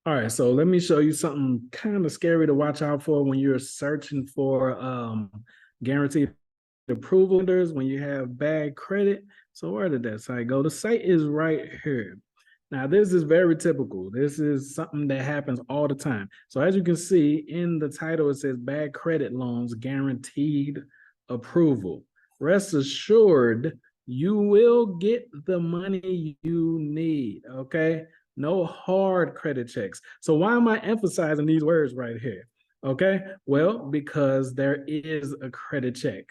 All right, so let me show you something kind of scary to watch out for when you're searching for guaranteed approval lenders when you have bad credit. So where did that site go? The site is right here. Now, this is very typical. This is something that happens all the time. So as you can see in the title, it says bad credit loans guaranteed approval. Rest assured, you will get the money you need, okay? No hard credit checks. So why am I emphasizing these words right here? Okay, well, because there is a credit check.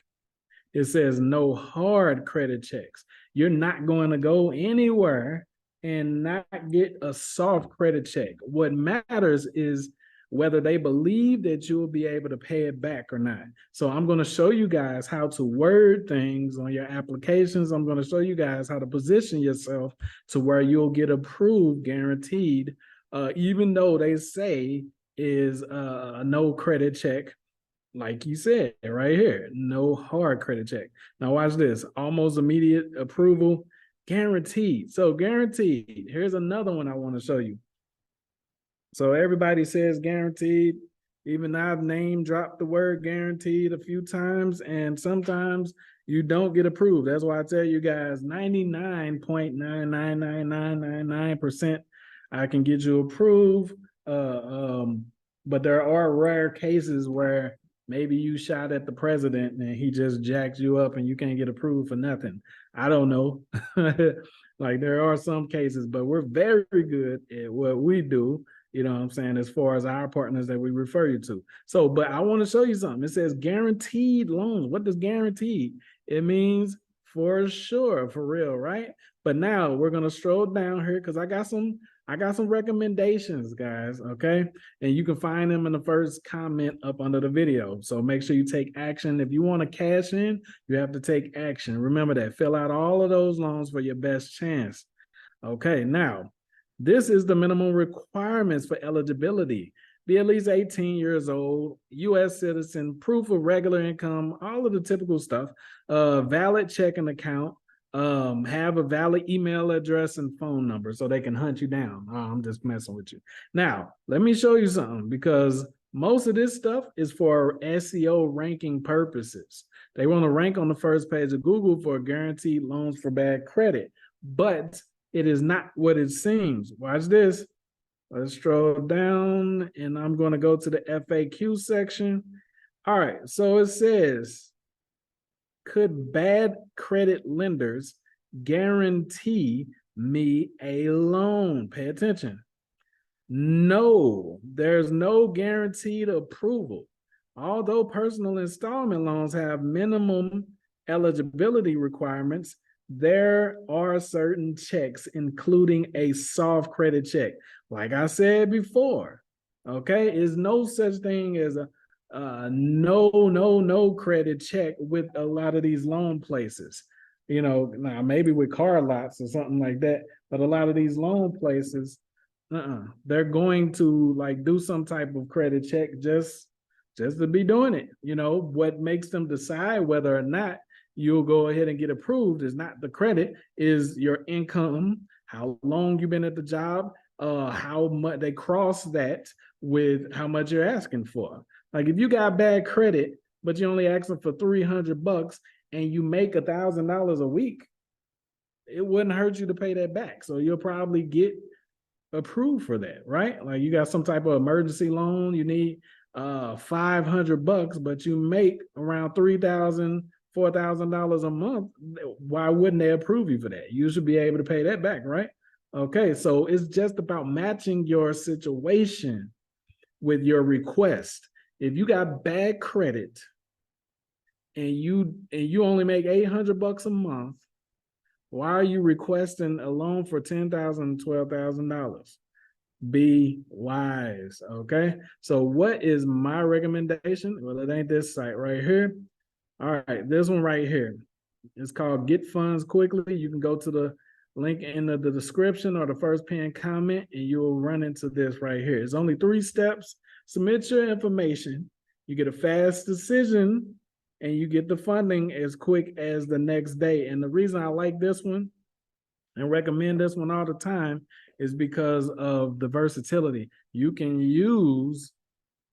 It says no hard credit checks. You're not going to go anywhere and not get a soft credit check. What matters is whether they believe that you will be able to pay it back or not. So I'm going to show you guys how to word things on your applications. I'm going to show you guys how to position yourself to where you'll get approved, guaranteed, even though they say is a no credit check, like you said right here, no hard credit check. Now watch this, almost immediate approval, guaranteed. So guaranteed, here's another one I want to show you. So everybody says guaranteed. Even I've name dropped the word guaranteed a few times, and sometimes you don't get approved. That's why I tell you guys 99.99999% I can get you approved. But there are rare cases where maybe you shot at the president and he just jacks you up and you can't get approved for nothing. I don't know. Like there are some cases, but we're very good at what we do, you know what I'm saying, as far as our partners that we refer you to. So, but I want to show you something. It says guaranteed loans. What does guaranteed? It means for sure, for real, right? But now we're gonna stroll down here because I got some recommendations, guys. Okay. And you can find them in the first comment up under the video. So make sure you take action. If you want to cash in, you have to take action. Remember that. Fill out all of those loans for your best chance. Okay. Now, this is the minimum requirements for eligibility. Be at least 18 years old, U.S. citizen, proof of regular income, all of the typical stuff, valid checking account, have a valid email address and phone number so they can hunt you down. Oh, I'm just messing with you. Now, let me show you something because most of this stuff is for SEO ranking purposes. They want to rank on the first page of Google for guaranteed loans for bad credit, but it is not what it seems. Watch this. Let's scroll down and I'm going to go to the FAQ section. All right, so it says, could bad credit lenders guarantee me a loan? Pay attention. No, there's no guaranteed approval. Although personal installment loans have minimum eligibility requirements, there are certain checks, including a soft credit check. Like I said before, okay, is no such thing as a no credit check with a lot of these loan places. You know, now maybe with car lots or something like that, but a lot of these loan places, they're going to like do some type of credit check just to be doing it. You know, what makes them decide whether or not you'll go ahead and get approved is not the credit, is your income, how long you've been at the job, how much they cross that with how much you're asking for. Like if you got bad credit, but you're only asking for $300 and you make $1,000 a week, it wouldn't hurt you to pay that back. So you'll probably get approved for that, right? Like you got some type of emergency loan, you need $500, but you make around $3,000, $4,000 a month. Why wouldn't they approve you for that? You should be able to pay that back, right? Okay, so it's just about matching your situation with your request. If you got bad credit and you only make $800 a month, why are you requesting a loan for $10,000, $12,000? Be wise, okay? So what is my recommendation? Well, it ain't this site right here. All right, this one right here. It's called Get Funds Quickly. You can go to the link in the description or the first pinned comment and you will run into this right here. It's only 3 steps. Submit your information. You get a fast decision and you get the funding as quick as the next day. And the reason I like this one and recommend this one all the time is because of the versatility. You can use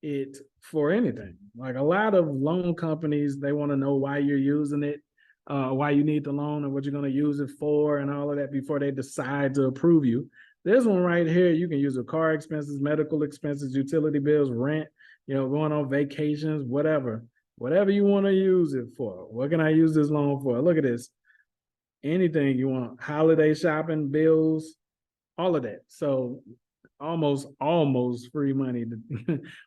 it for anything. Like a lot of loan companies, they want to know why you're using it, why you need the loan and what you're going to use it for and all of that before they decide to approve you. This one right here, you can use it car expenses, medical expenses, utility bills, rent, going on vacations, whatever you want to use it for. What can I use this loan for? Look at this. Anything you want, holiday shopping, bills, all of that. So almost free money,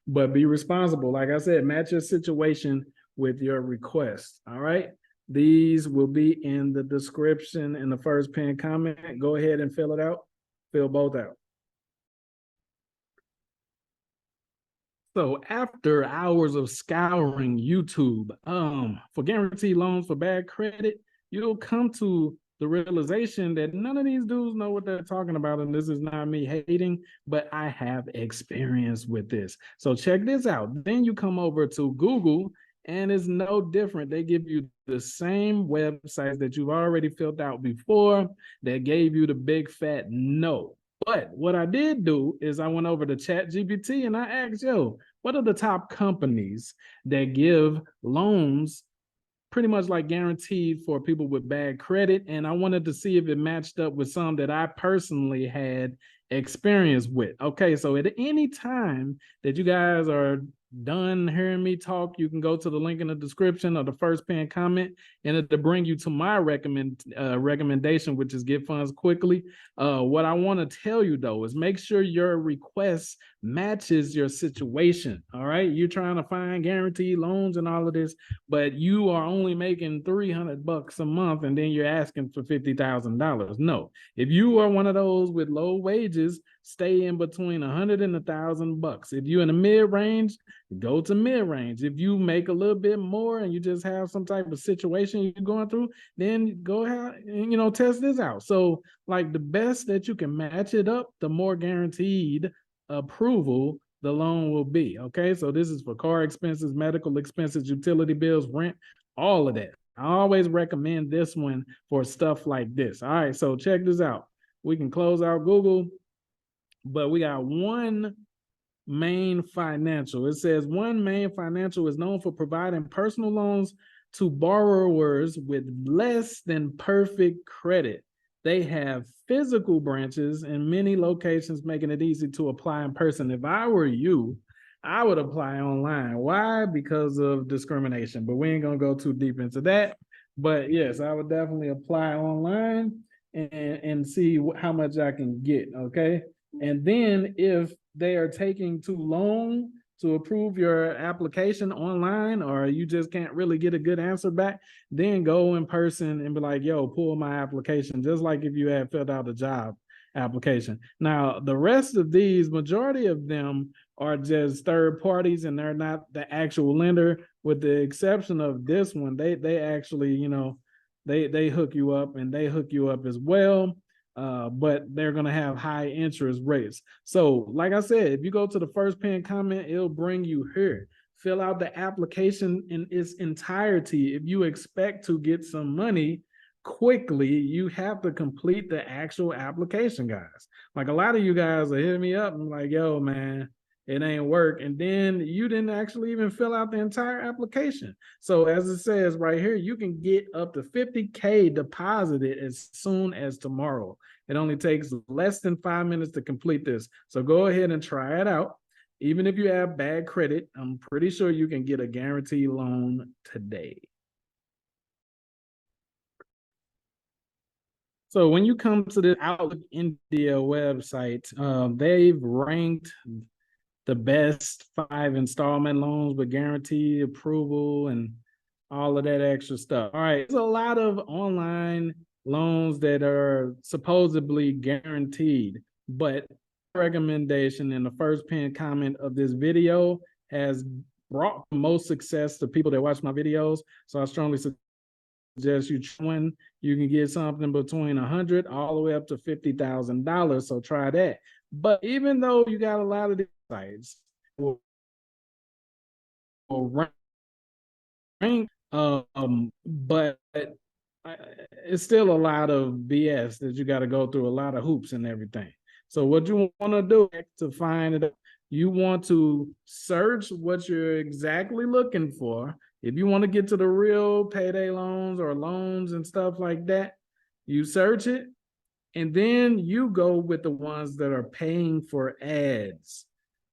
but be responsible. Like I said, match your situation with your request. All right. These will be in the description in the first pinned comment. Go ahead and fill it out. Fill both out. So after hours of scouring YouTube for guaranteed loans for bad credit, you'll come to the realization that none of these dudes know what they're talking about. And this is not me hating, but I have experience with this. So check this out. Then you come over to Google and it's no different. They give you the same websites that you've already filled out before that gave you the big fat no. But what I did do is I went over to ChatGPT and I asked, what are the top companies that give loans pretty much like guaranteed for people with bad credit? And I wanted to see if it matched up with some that I personally had experience with. Okay, so at any time that you guys are done hearing me talk, you can go to the link in the description or the first pinned comment, and it'll bring you to my recommendation, which is get funds quickly. What I want to tell you though is make sure your request matches your situation. All right, you're trying to find guaranteed loans and all of this, but you are only making $300 a month, and then you're asking for $50,000. No, if you are one of those with low wages, stay in between $100 and $1,000. If you're in the mid range, go to mid range. If you make a little bit more and you just have some type of situation you're going through, then go ahead and test this out. So like the best that you can match it up, the more guaranteed approval the loan will be. Okay, so this is for car expenses, medical expenses, utility bills, rent, all of that. I always recommend this one for stuff like this. All right, so check this out. We can close out Google, but we got One Main Financial. It says One Main Financial is known for providing personal loans to borrowers with less than perfect credit. They have physical branches in many locations, making it easy to apply in person. If I were you, I would apply online. Why? Because of discrimination, but we ain't gonna go too deep into that. But yes, I would definitely apply online and see how much I can get, okay? And then if they are taking too long to approve your application online, or you just can't really get a good answer back, then go in person and be like, pull my application, just like if you had filled out a job application. Now, the rest of these, majority of them are just third parties and they're not the actual lender, with the exception of this one. They actually, they hook you up, and they hook you up as well. But they're going to have high interest rates. So like I said, if you go to the first pinned comment, it'll bring you here. Fill out the application in its entirety. If you expect to get some money quickly, you have to complete the actual application, guys. Like a lot of you guys are hitting me up and like, man, it ain't work. And then you didn't actually even fill out the entire application. So as it says right here, you can get up to $50K deposited as soon as tomorrow. It only takes less than 5 minutes to complete this. So go ahead and try it out. Even if you have bad credit, I'm pretty sure you can get a guaranteed loan today. So when you come to the Outlook India website, they've ranked the best 5 installment loans with guaranteed approval and all of that extra stuff. All right, there's a lot of online loans that are supposedly guaranteed, but recommendation in the first pinned comment of this video has brought the most success to people that watch my videos. So I strongly suggest you can get something between $100 all the way up to $50,000. So try that. But even though you got a lot of these sites will rank, but it's still a lot of BS that you got to go through, a lot of hoops and everything. So what you want to do to find it, you want to search what you're exactly looking for. If you want to get to the real payday loans or loans and stuff like that, you search it, and then you go with the ones that are paying for ads,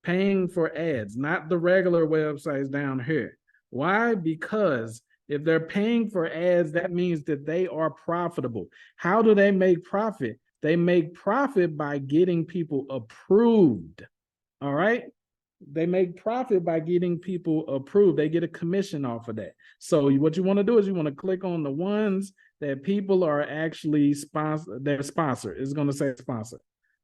not the regular websites down here. Why? Because if they're paying for ads, that means that they are profitable. How do they make profit? They make profit by getting people approved. All right. They make profit by getting people approved. They get a commission off of that. So what you want to do is you want to click on the ones that people are actually their sponsor. It's going to say sponsor.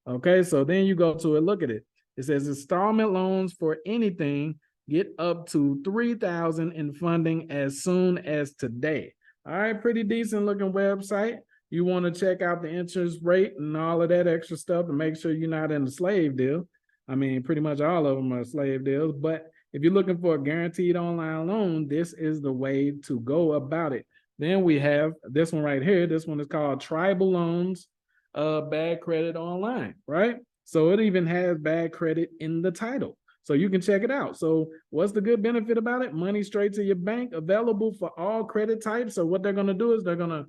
Okay, so then you go to it, look at it. It says installment loans for anything get up to $3,000 in funding as soon as today. All right, pretty decent looking website. You want to check out the interest rate and all of that extra stuff to make sure you're not in a slave deal. I mean, pretty much all of them are slave deals, but if you're looking for a guaranteed online loan, this is the way to go about it. Then we have this one right here. This one is called Tribal Loans, Bad Credit Online, right? So it even has bad credit in the title. So you can check it out. So what's the good benefit about it? Money straight to your bank, available for all credit types. So what they're going to do is they're going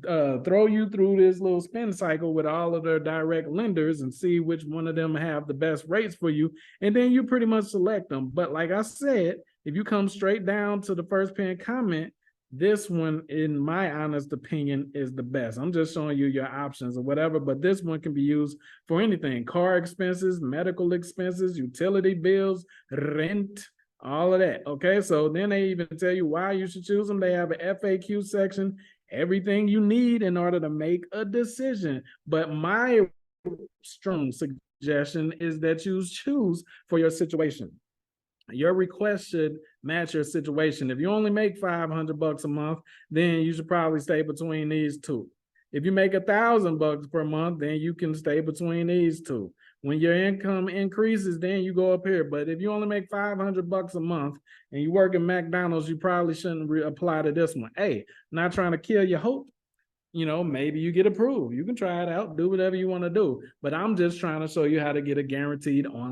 to throw you through this little spin cycle with all of their direct lenders and see which one of them have the best rates for you. And then you pretty much select them. But like I said, if you come straight down to the first pinned comment, this one, in my honest opinion, is the best. I'm just showing you your options or whatever, but this one can be used for anything: car expenses, medical expenses, utility bills, rent, all of that. Okay, so then they even tell you why you should choose them. They have an FAQ section, everything you need in order to make a decision. But my strong suggestion is that you choose for your situation. Your request should match your situation. If you only make $500 a month, then you should probably stay between these two. If you make $1,000 per month, then you can stay between these two. When your income increases, then you go up here. But if you only make $500 a month and you work at McDonald's, you probably shouldn't apply to this one. Hey, not trying to kill your hope. You know, maybe you get approved. You can try it out, do whatever you want to do. But I'm just trying to show you how to get a guaranteed on